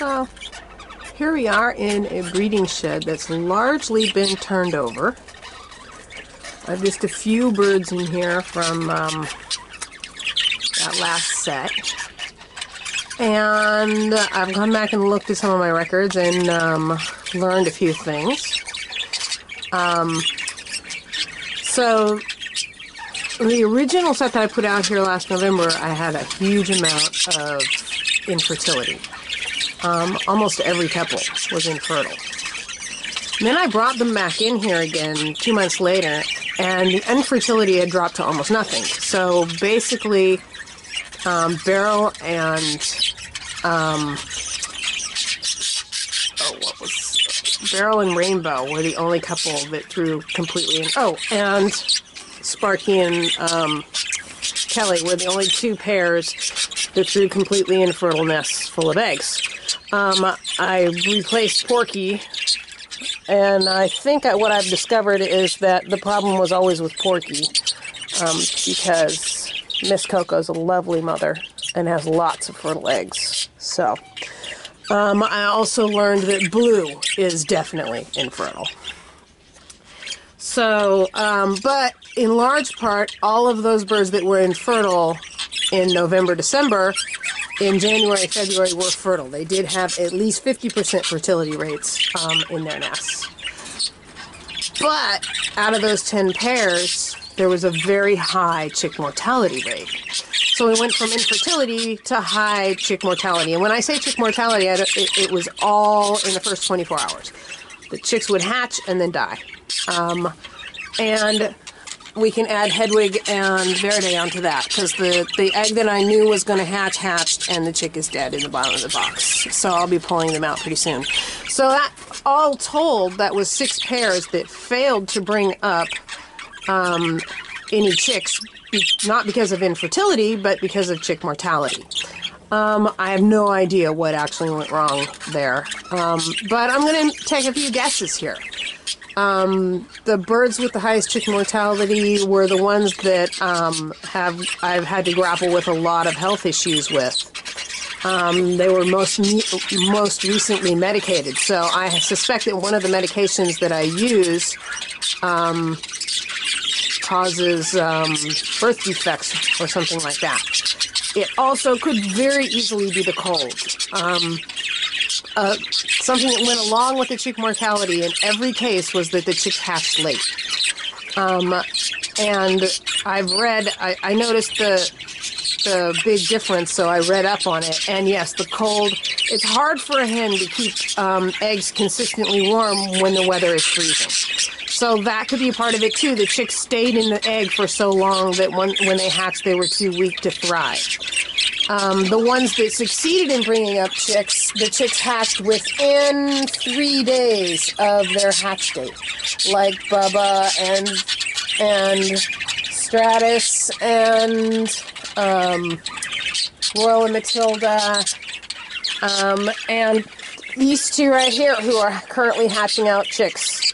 So here we are in a breeding shed that's largely been turned over. I have just a few birds in here from that last set. And I've gone back and looked at some of my records and learned a few things. So the original set that I put out here last November, I had a huge amount of infertility. Almost every couple was infertile. And then I brought them back in here again 2 months later, and the infertility had dropped to almost nothing. So basically, Beryl and Beryl and Rainbow were the only couple that threw completely in. Oh, and Sparky and Kelly were the only two pairs that threw completely infertile nests full of eggs. I replaced Porky, and I think what I've discovered is that the problem was always with Porky, because Miss Coco's a lovely mother and has lots of fertile eggs. So, I also learned that Blue is definitely infertile. So, but in large part, all of those birds that were infertile in November, December, in January, February were fertile. They did have at least 50% fertility rates in their nests. But out of those 10 pairs, there was a very high chick mortality rate. So we went from infertility to high chick mortality. And when I say chick mortality, it was all in the first 24 hours. The chicks would hatch and then die. And we can add Hedwig and Verde onto that, because the egg that I knew was going to hatched, and the chick is dead in the bottom of the box. So I'll be pulling them out pretty soon. So that, all told, that was 6 pairs that failed to bring up any chicks, not because of infertility, but because of chick mortality. I have no idea what actually went wrong there. But I'm going to take a few guesses here. The birds with the highest chick mortality were the ones that I've had to grapple with a lot of health issues with. They were most recently medicated, so I suspect that one of the medications that I use causes birth defects or something like that. It also could very easily be the cold. Something that went along with the chick mortality in every case was that the chicks hatched late. And I've read, I noticed the big difference, so I read up on it. And yes, the cold, it's hard for a hen to keep eggs consistently warm when the weather is freezing. So that could be a part of it too. The chicks stayed in the egg for so long that when they hatched, they were too weak to thrive. The ones that succeeded in bringing up chicks, the chicks hatched within 3 days of their hatch date, like Bubba and Stratus and Royal and Matilda, and these two right here who are currently hatching out chicks.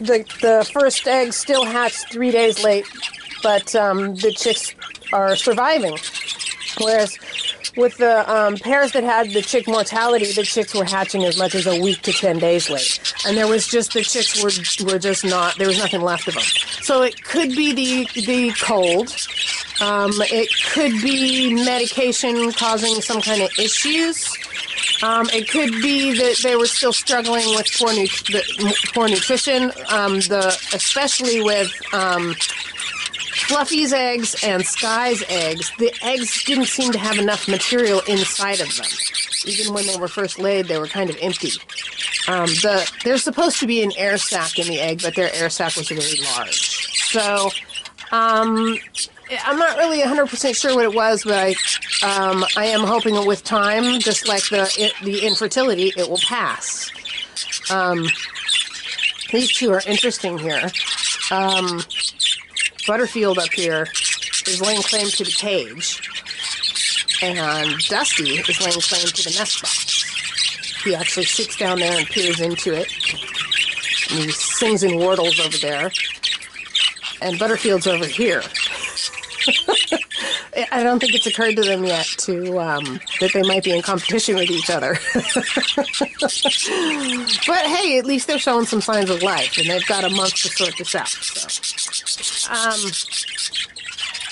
The first egg still hatched 3 days late, but the chicks are surviving. Whereas with the pairs that had the chick mortality, the chicks were hatching as much as a week to 10 days late. And there was just, the chicks were just not, there was nothing left of them. So it could be the cold. It could be medication causing some kind of issues. It could be that they were still struggling with poor nutrition, especially with Fluffy's eggs and Sky's eggs. The eggs didn't seem to have enough material inside of them. Even when they were first laid, they were kind of empty. There's supposed to be an air sac in the egg, but their air sac was really large. So, I'm not really 100% sure what it was, but I am hoping that with time, just like the infertility, it will pass. These two are interesting here. Butterfield up here is laying claim to the cage, and Dusty is laying claim to the nest box. He actually sits down there and peers into it, and he sings and wardles over there, and Butterfield's over here. I don't think it's occurred to them yet to that they might be in competition with each other. But hey, at least they're showing some signs of life, and they've got a month to sort this out.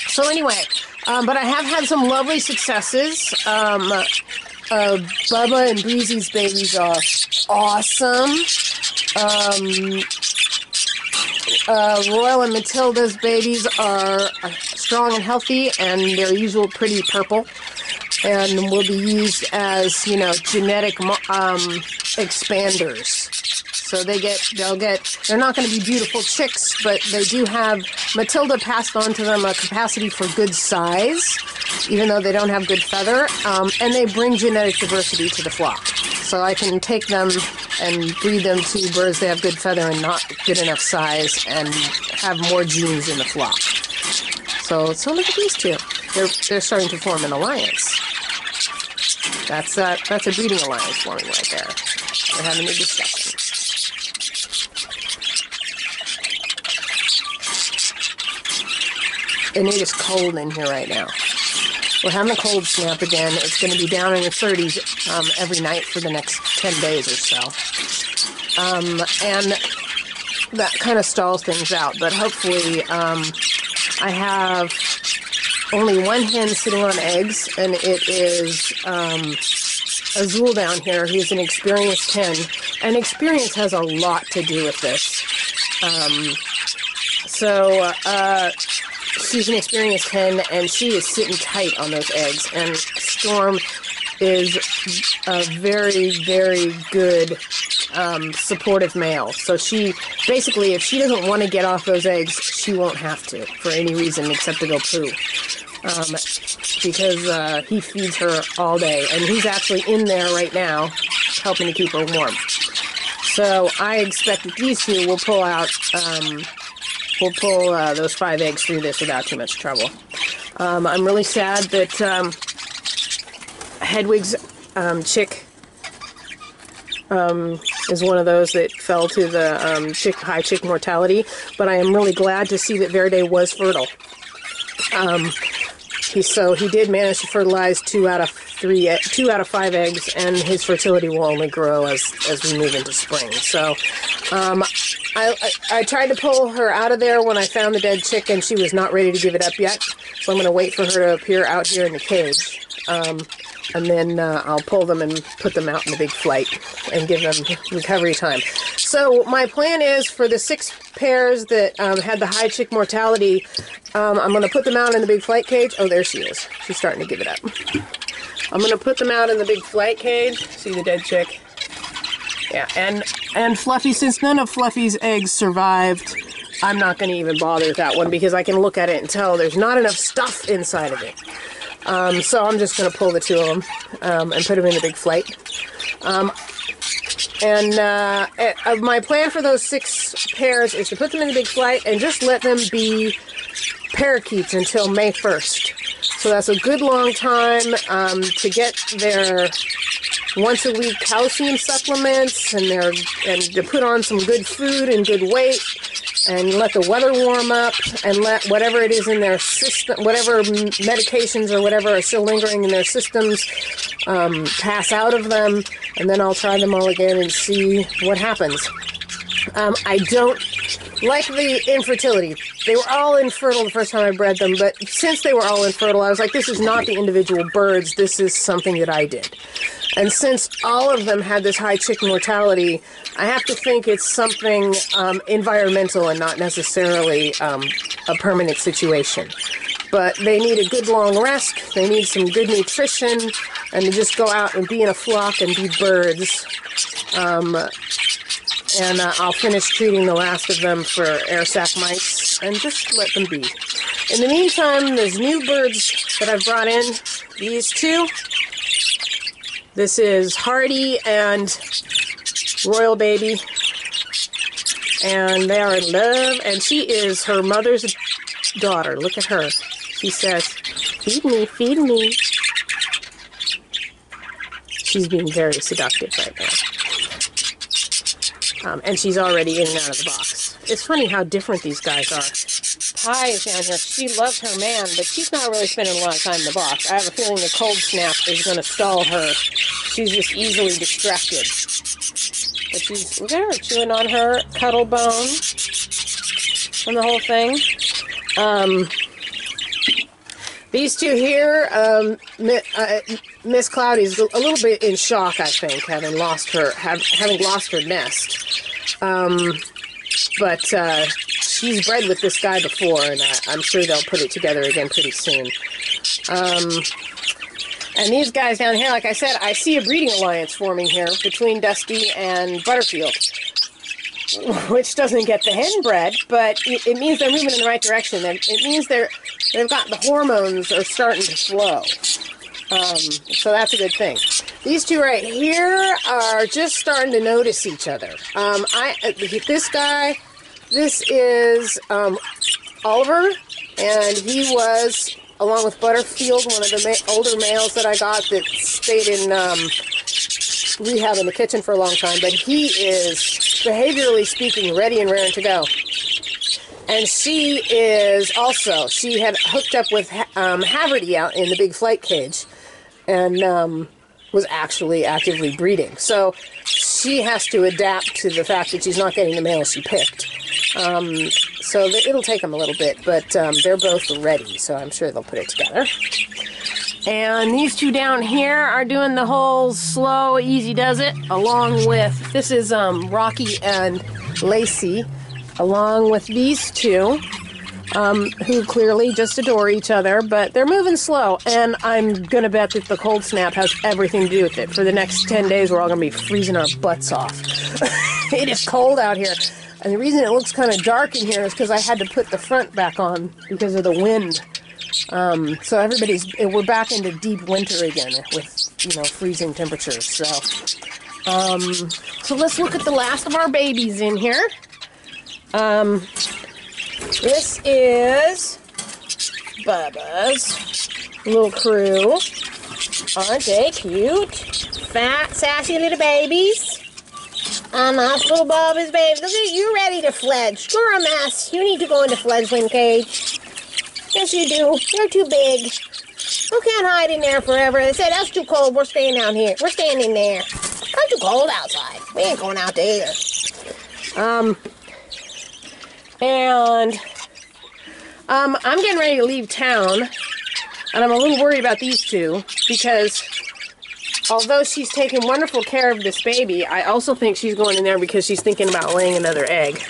So anyway, but I have had some lovely successes. Bubba and Breezy's babies are awesome. Royal and Matilda's babies are strong and healthy, and they're usual pretty purple, and will be used as, genetic expanders. So they're not going to be beautiful chicks, but they do have, Matilda passed on to them a capacity for good size, even though they don't have good feather, and they bring genetic diversity to the flock. So I can take them and breed them to birds that have good feather and not good enough size, and have more genes in the flock. So look at these two. They're starting to form an alliance. That's a breeding alliance forming right there. We're having a discussion. And it is cold in here right now. We're having a cold snap again. It's going to be down in the 30s every night for the next 10 days or so. And that kind of stalls things out. But hopefully, I have only one hen sitting on eggs, and it is Azul down here. He's an experienced hen. And experience has a lot to do with this. She's an experienced hen, and she is sitting tight on those eggs. And Storm is a very, very good supportive male. So she, basically, if she doesn't want to get off those eggs, she won't have to for any reason except to go poo. Because he feeds her all day. And he's actually in there right now helping to keep her warm. So I expect that these two will pull out... We'll pull those 5 eggs through this without too much trouble. I'm really sad that Hedwig's chick is one of those that fell to the high chick mortality, but I am really glad to see that Verde was fertile. He did manage to fertilize 2 out of 5 eggs, and his fertility will only grow as we move into spring. So, I tried to pull her out of there when I found the dead chick, and she was not ready to give it up yet. So I'm going to wait for her to appear out here in the cage. And then I'll pull them and put them out in the big flight and give them recovery time. So my plan is for the 6 pairs that had the high chick mortality, I'm going to put them out in the big flight cage. Oh, there she is. She's starting to give it up. I'm going to put them out in the big flight cage. See the dead chick? Yeah, and Fluffy, since none of Fluffy's eggs survived, I'm not going to even bother with that one because I can look at it and tell there's not enough stuff inside of it. So I'm just going to pull the 2 of them and put them in the big flight. My plan for those 6 pairs is to put them in the big flight and just let them be parakeets until May 1st. So that's a good long time to get their once-a-week calcium supplements and to put on some good food and good weight, and let the weather warm up, and let whatever it is in their system, whatever medications or whatever are still lingering in their systems, pass out of them, and then I'll try them all again and see what happens. I don't like the infertility. They were all infertile the first time I bred them, but since they were all infertile, I was like, this is not the individual birds, this is something that I did. And since all of them had this high chick mortality, I have to think it's something environmental and not necessarily a permanent situation. But they need a good long rest, they need some good nutrition, and to just go out and be in a flock and be birds. And I'll finish treating the last of them for air sac mites and just let them be. In the meantime, there's new birds that I've brought in. These 2. This is Hardy and Royal Baby. And they are in love. And she is her mother's daughter. Look at her. She says, feed me, feed me. She's being very seductive right now. And she's already in and out of the box. It's funny how different these guys are. Pie is down here. She loves her man, but she's not really spending a lot of time in the box. I have a feeling the cold snap is going to stall her. She's just easily distracted. But she's, look at her, chewing on her cuddle bone and the whole thing. These two here, Miss Cloudy's a little bit in shock, I think, having lost her nest. But she's bred with this guy before, and I'm sure they'll put it together again pretty soon. And these guys down here, like I said, I see a breeding alliance forming here between Dusty and Butterfield, which doesn't get the hen bred, but it means they're moving in the right direction. It means they've got the hormones are starting to flow. So that's a good thing. These two right here are just starting to notice each other. This is Oliver, and he was, along with Butterfield, one of the older males that I got that stayed in rehab in the kitchen for a long time, but he is, behaviorally speaking, ready and raring to go. And she is also, she had hooked up with Haverty out in the big flight cage, and was actually actively breeding. So she has to adapt to the fact that she's not getting the male she picked. So it'll take them a little bit, but they're both ready, so I'm sure they'll put it together. And these two down here are doing the whole slow, easy does it, along with, this is Rocky and Lacey, along with these two, who clearly just adore each other, but they're moving slow, and I'm going to bet that the cold snap has everything to do with it. For the next 10 days, we're all going to be freezing our butts off. It is cold out here, and the reason it looks kind of dark in here is because I had to put the front back on because of the wind. So we're back into deep winter again with, freezing temperatures. So let's look at the last of our babies in here. This is Bubba's little crew. Aren't they cute? Fat, sassy little babies. Nice little Bubba's babies. Look at you, ready to fledge. You're a mess. You need to go into fledgling cage. Yes, you do. You're too big. You can't hide in there forever. They said, that's too cold. We're staying down here. We're staying in there. It's too cold outside. We ain't going out there. And I'm getting ready to leave town, and I'm a little worried about these two, because although she's taking wonderful care of this baby, I also think she's going in there because she's thinking about laying another egg.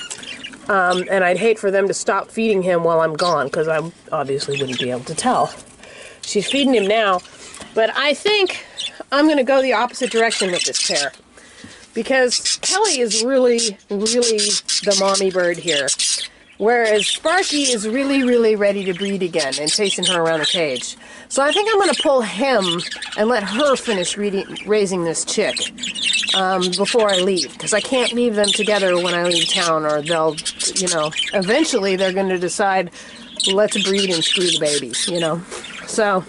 And I'd hate for them to stop feeding him while I'm gone, because I obviously wouldn't be able to tell. She's feeding him now, but I think I'm going to go the opposite direction with this pair, because Kelly is really, really the mommy bird here, whereas Sparky is really, really ready to breed again and chasing her around the cage. So I think I'm going to pull him and let her finish raising this chick before I leave, because I can't leave them together when I leave town, or they'll, eventually they're going to decide, let's breed and screw the babies, So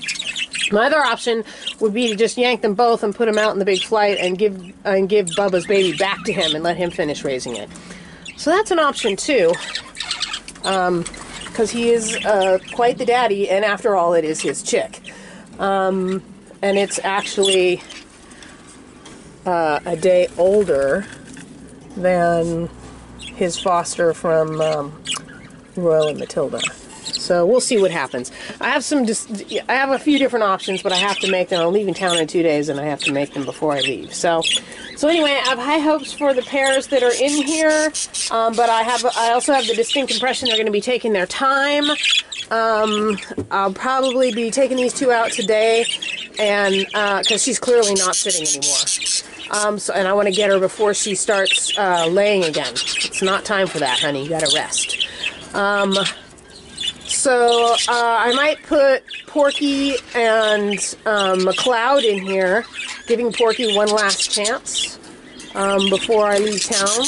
my other option would be to just yank them both and put them out in the big flight and give Bubba's baby back to him and let him finish raising it. So that's an option too, because he is quite the daddy, and after all, it is his chick. And it's actually a day older than his foster from Royal and Matilda. So we'll see what happens. I have a few different options, but I have to make them. I'm leaving town in 2 days, and I have to make them before I leave. So anyway, I have high hopes for the pairs that are in here, but I also have the distinct impression they're going to be taking their time. I'll probably be taking these two out today, and because she's clearly not sitting anymore. And I want to get her before she starts laying again. It's not time for that, honey. You got to rest. So I might put Porky and McLeod in here, giving Porky one last chance before I leave town.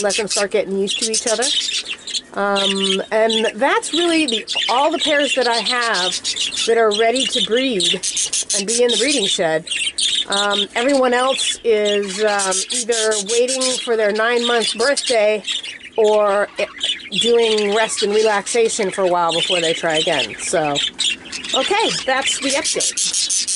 Let them start getting used to each other. And that's really all the pairs that I have that are ready to breed and be in the breeding shed. Everyone else is either waiting for their 9-month birthday or doing rest and relaxation for a while before they try again. So, okay, that's the update.